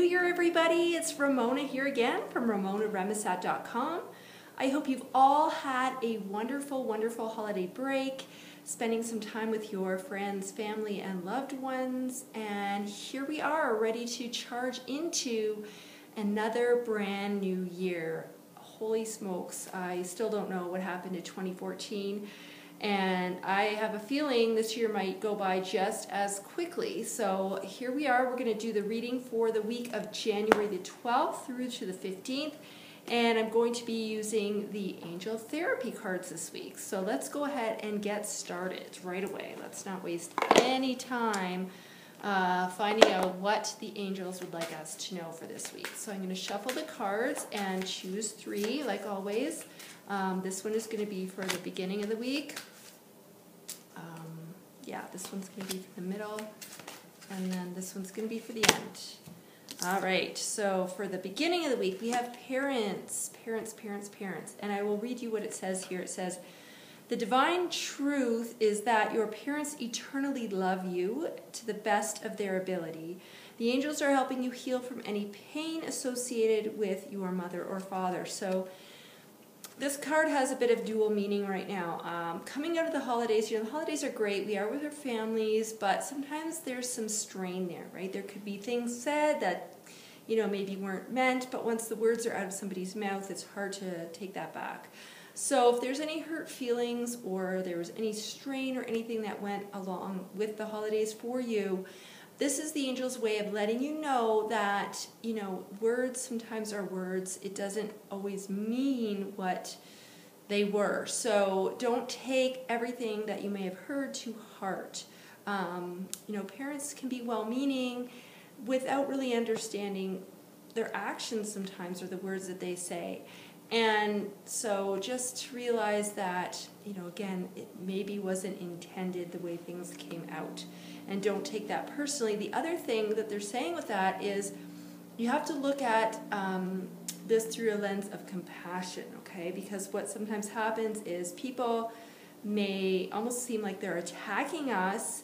Year, everybody. It's Ramona here again from RamonaRemisat.com. I hope you've all had a wonderful, wonderful holiday break, spending some time with your friends, family, and loved ones. And here we are, ready to charge into another brand new year. Holy smokes, I still don't know what happened in 2014. And I have a feeling this year might go by just as quickly. So here we are. We're going to do the reading for the week of January the 12th through to the 15th. And I'm going to be using the Angel Therapy cards this week. So let's go ahead and get started right away. Let's not waste any time finding out what the angels would like us to know for this week. So I'm going to shuffle the cards and choose three, like always. This one is going to be for the beginning of the week. This one's going to be for the middle. And then this one's going to be for the end. All right, so for the beginning of the week, we have parents. And I will read you what it says here. It says, the divine truth is that your parents eternally love you to the best of their ability. The angels are helping you heal from any pain associated with your mother or father. So this card has a bit of dual meaning right now. Coming out of the holidays, the holidays are great. We are with our families, but sometimes there's some strain there, right? There could be things said that, maybe weren't meant, but once the words are out of somebody's mouth, it's hard to take that back. So if there's any hurt feelings or there was any strain or anything that went along with the holidays for you, this is the angel's way of letting you know that, words sometimes are words. It doesn't always mean what they were. So don't take everything that you may have heard to heart. Parents can be well-meaning without really understanding their actions sometimes or the words that they say. And so just realize that, again, it maybe wasn't intended the way things came out. And don't take that personally. The other thing that they're saying with that is you have to look at this through a lens of compassion, okay? Because what sometimes happens is people may almost seem like they're attacking us,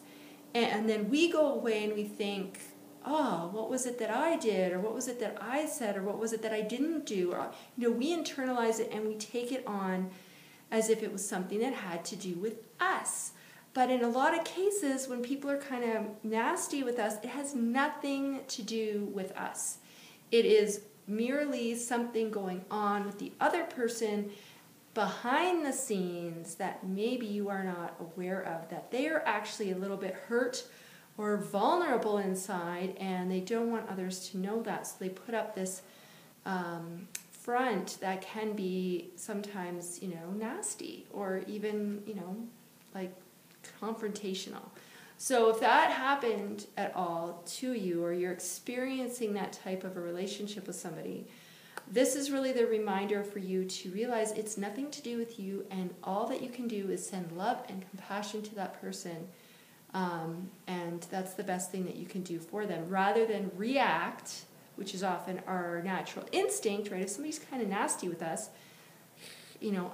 and then we go away and we think, oh, what was it that I did, or what was it that I said, or what was it that I didn't do? Or, we internalize it and we take it on as if it was something that had to do with us. But in a lot of cases, when people are kind of nasty with us, it has nothing to do with us. It is merely something going on with the other person behind the scenes that maybe you are not aware of, that they are actually a little bit hurt or vulnerable inside, and they don't want others to know that. So they put up this front that can be sometimes, nasty or even, like confrontational. So if that happened at all to you, or you're experiencing that type of a relationship with somebody, this is really the reminder for you to realize it's nothing to do with you, and all that you can do is send love and compassion to that person. And that's the best thing that you can do for them, rather than react, which is often our natural instinct, right? If somebody's kind of nasty with us,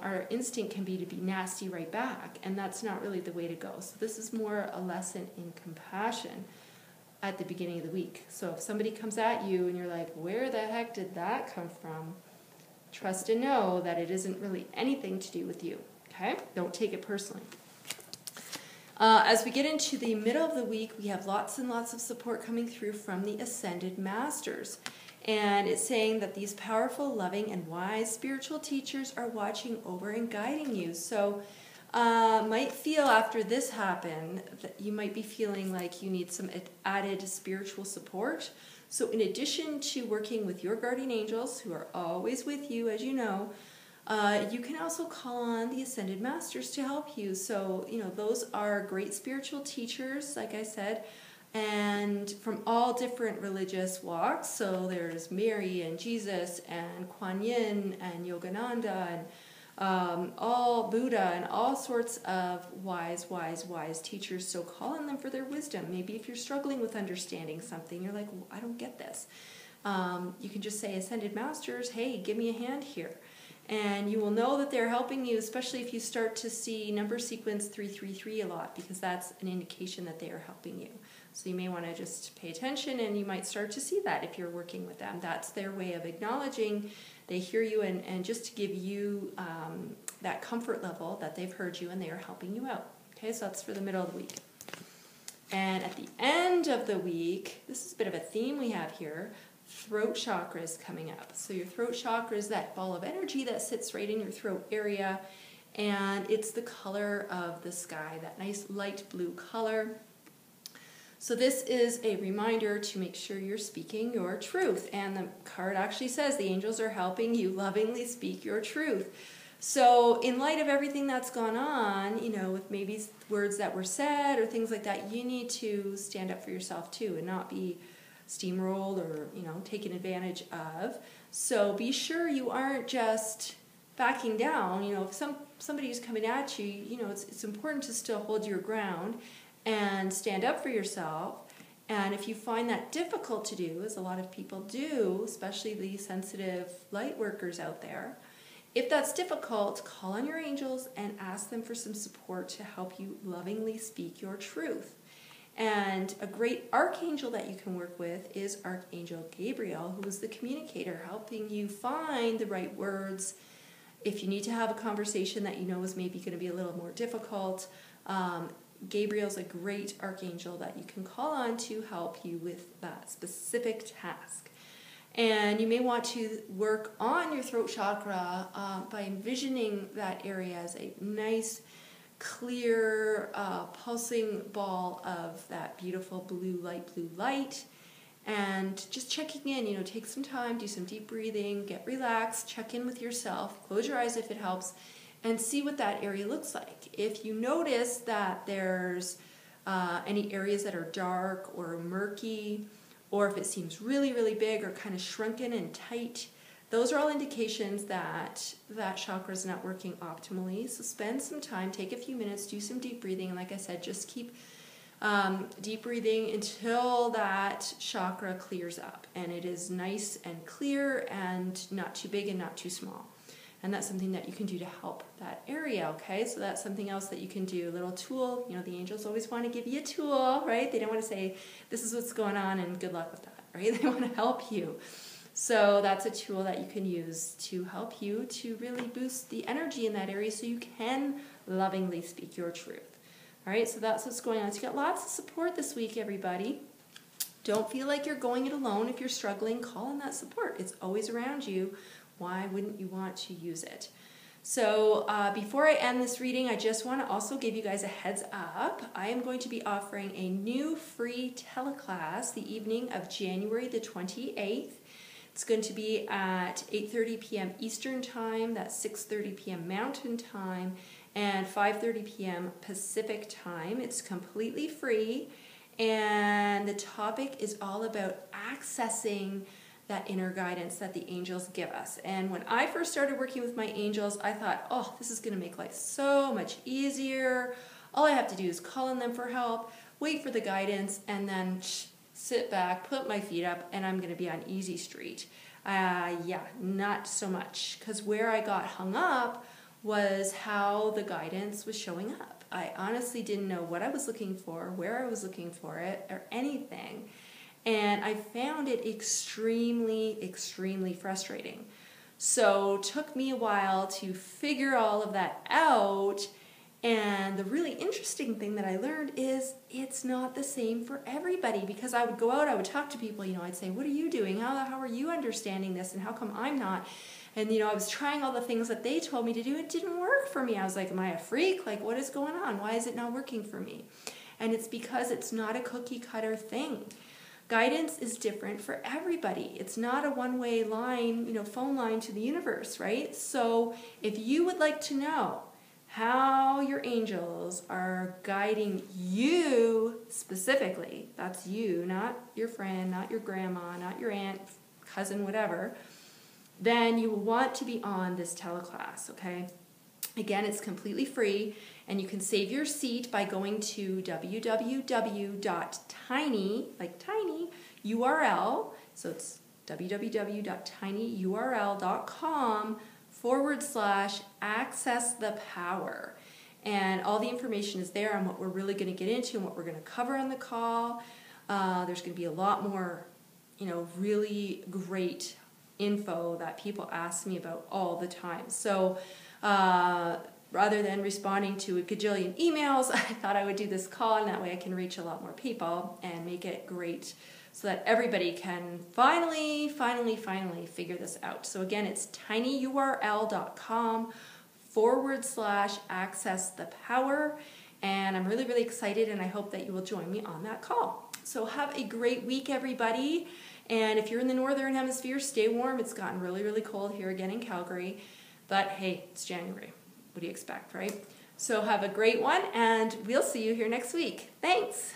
our instinct can be to be nasty right back, and that's not really the way to go. So this is more a lesson in compassion at the beginning of the week. So if somebody comes at you and you're like, where the heck did that come from? Trust and know that it isn't really anything to do with you, okay? Don't take it personally. As we get into the middle of the week, we have lots and lots of support coming through from the Ascended Masters. And it's saying that these powerful, loving, and wise spiritual teachers are watching over and guiding you. So might feel after this happened that you might be feeling like you need some added spiritual support. So in addition to working with your guardian angels, who are always with you, as you know, you can also call on the Ascended Masters to help you. So, those are great spiritual teachers, like I said, and from all different religious walks. So there's Mary and Jesus and Kuan Yin and Yogananda and all Buddha and all sorts of wise teachers. So call on them for their wisdom. Maybe if you're struggling with understanding something, you're like, well, I don't get this. You can just say, Ascended Masters, hey, give me a hand here. And you will know that they're helping you, especially if you start to see number sequence 333 a lot, because that's an indication that they are helping you. So you may want to just pay attention, and you might start to see that if you're working with them. That's their way of acknowledging they hear you, and just to give you that comfort level that they've heard you and they are helping you out. Okay, so that's for the middle of the week. And at the end of the week, this is a bit of a theme we have here, throat chakra is coming up. So your throat chakra is that ball of energy that sits right in your throat area, and it's the color of the sky, that nice light blue color. So this is a reminder to make sure you're speaking your truth. And the card actually says the angels are helping you lovingly speak your truth. So in light of everything that's gone on, you know, with maybe words that were said or things like that, you need to stand up for yourself too and not be steamrolled or, you know, taken advantage of. So be sure you aren't just backing down. You know, if somebody's coming at you, you know, it's important to still hold your ground and stand up for yourself. And if you find that difficult to do, as a lot of people do, especially the sensitive light workers out there, if that's difficult, call on your angels and ask them for some support to help you lovingly speak your truth. And a great archangel that you can work with is Archangel Gabriel, who is the communicator, helping you find the right words. If you need to have a conversation that you know is maybe going to be a little more difficult, Gabriel's a great archangel that you can call on to help you with that specific task. And you may want to work on your throat chakra by envisioning that area as a nice, clear, pulsing ball of that beautiful light blue light. And just checking in, you know, take some time, do some deep breathing, get relaxed, check in with yourself, close your eyes if it helps, and see what that area looks like. If you notice that there's any areas that are dark or murky, or if it seems really, really big or kind of shrunken and tight, those are all indications that that chakra is not working optimally. So spend some time, take a few minutes, do some deep breathing. And like I said, just keep deep breathing until that chakra clears up and it is nice and clear and not too big and not too small. And that's something that you can do to help that area, okay? So that's something else that you can do, a little tool. You know, the angels always want to give you a tool, right? They don't want to say, this is what's going on and good luck with that, right? They want to help you. So that's a tool that you can use to help you to really boost the energy in that area so you can lovingly speak your truth. All right, so that's what's going on. So you got lots of support this week, everybody. Don't feel like you're going it alone. If you're struggling, call on that support. It's always around you. Why wouldn't you want to use it? So before I end this reading, I just want to also give you guys a heads up. I am going to be offering a new free teleclass the evening of January the 28th. It's going to be at 8:30 p.m. Eastern Time, that's 6:30 p.m. Mountain Time, and 5:30 p.m. Pacific Time. It's completely free, and the topic is all about accessing that inner guidance that the angels give us. And when I first started working with my angels, I thought, oh, this is going to make life so much easier. All I have to do is call on them for help, wait for the guidance, and then sit back, put my feet up, and I'm going to be on easy street. Yeah, not so much, because where I got hung up was how the guidance was showing up. I honestly didn't know what I was looking for, where I was looking for it, or anything. And I found it extremely, extremely frustrating. So it took me a while to figure all of that out. And the really interesting thing that I learned is it's not the same for everybody, because I would go out, I would talk to people, you know, I'd say, what are you doing? How are you understanding this? And how come I'm not? And, you know, I was trying all the things that they told me to do. It didn't work for me. I was like, am I a freak? Like, what is going on? Why is it not working for me? And it's because it's not a cookie cutter thing. Guidance is different for everybody. It's not a one-way line, you know, phone line to the universe, right? So if you would like to know how your angels are guiding you specifically, that's you, not your friend, not your grandma, not your aunt, cousin, whatever, then you will want to be on this teleclass, okay? Again, it's completely free, and you can save your seat by going to www.tiny, like tiny, URL, so it's www.tinyurl.com /access the power. And all the information is there on what we're really going to get into and what we're going to cover on the call. There's going to be a lot more, really great info that people ask me about all the time. So rather than responding to a gajillion emails, I thought I would do this call, and that way I can reach a lot more people and make it great so that everybody can finally figure this out. So again, it's tinyurl.com/access the power. And I'm really, really excited, and I hope that you will join me on that call. So have a great week, everybody. And if you're in the Northern Hemisphere, stay warm. It's gotten really, really cold here again in Calgary. But hey, it's January. What do you expect, right? So have a great one, and we'll see you here next week. Thanks.